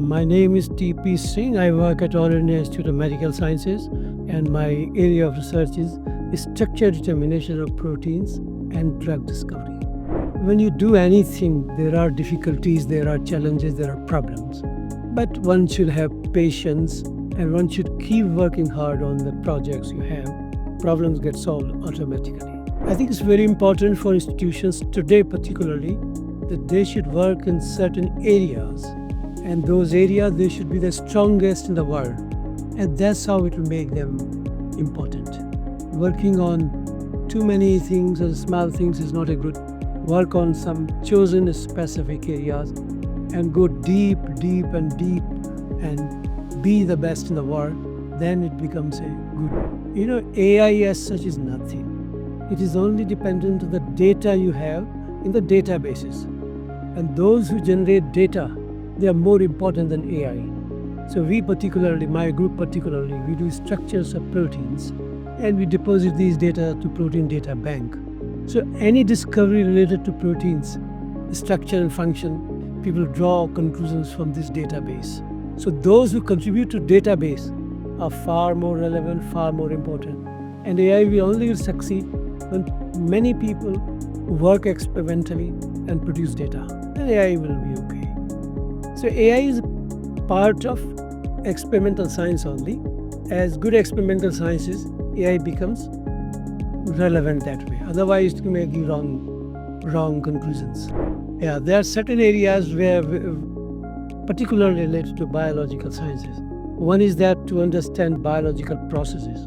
My name is T.P. Singh. I work at All India Institute of Medical Sciences, and my area of research is structure determination of proteins and drug discovery. When you do anything, there are difficulties, there are challenges, there are problems. But one should have patience and one should keep working hard on the projects you have. Problems get solved automatically. I think it's very important for institutions today particularly that they should work in certain areas, and those areas they should be the strongest in the world, and that's how it will make them important. Working on too many things or small things is not a good. Work on some chosen specific areas and go deep and be the best in the world, then it becomes a good. AI as such is nothing. It is only dependent on the data you have in the databases. And those who generate data, they are more important than AI. So we particularly, my group particularly, we do structures of proteins and we deposit these data to protein data bank. So any discovery related to proteins, structure and function, people draw conclusions from this database. So those who contribute to database are far more relevant, far more important. And AI will only succeed when many people work experimentally and produce data. Then AI will be okay. So AI is part of experimental science only. As good experimental sciences, AI becomes relevant that way. Otherwise, it can make you wrong conclusions. Yeah, there are certain areas where particularly related to biological sciences. One is that to understand biological processes.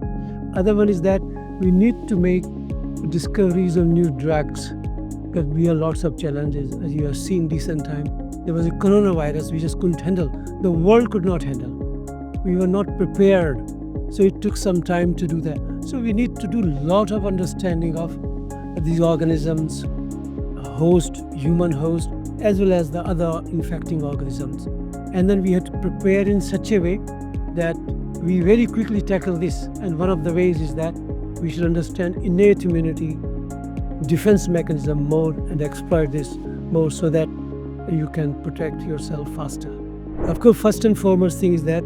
Other one is that we need to make discoveries of new drugs because we have lots of challenges. As you have seen recent time, there was a coronavirus we just couldn't handle. The world could not handle. We were not prepared. So it took some time to do that. So we need to do a lot of understanding of these organisms, host, human host, as well as the other infecting organisms. And then we have to prepare in such a way that we very quickly tackle this. And one of the ways is that we should understand innate immunity, defense mechanism more, and exploit this more so that you can protect yourself faster. Of course, first and foremost thing is that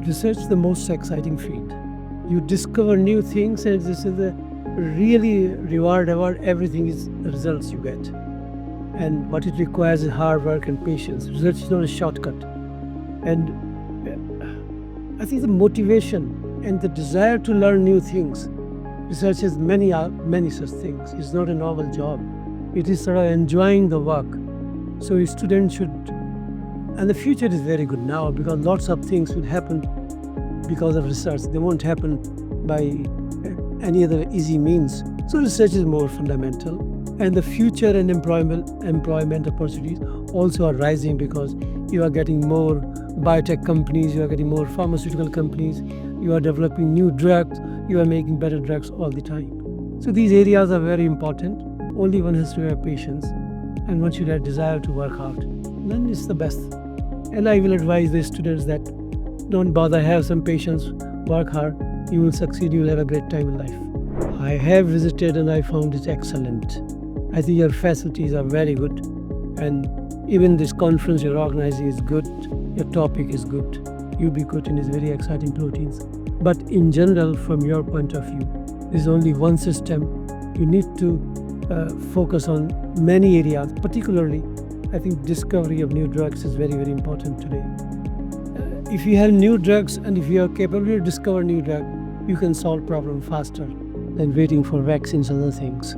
research is the most exciting field. You discover new things, and this is a really reward about everything is the results you get. And what it requires is hard work and patience. Research is not a shortcut. And I think the motivation and the desire to learn new things, research has many such things. It's not a novel job. It is sort of enjoying the work. So a student should, and the future is very good now because lots of things will happen because of research. They won't happen by any other easy means. So research is more fundamental. And the future and employment opportunities also are rising because you are getting more biotech companies, you are getting more pharmaceutical companies, you are developing new drugs, you are making better drugs all the time. So these areas are very important. Only one has to have patience and one should have desire to work hard. Then it's the best. And I will advise the students that don't bother, have some patience, work hard, you will succeed, you will have a great time in life. I have visited and I found it excellent. I think your facilities are very good, and even this conference you're organizing is good, your topic is good, ubiquitin is very exciting proteins. But in general, from your point of view, there's only one system. You need to focus on many areas, particularly I think discovery of new drugs is very, very important today. If you have new drugs and if you are capable to discover new drugs, you can solve problems faster than waiting for vaccines and other things.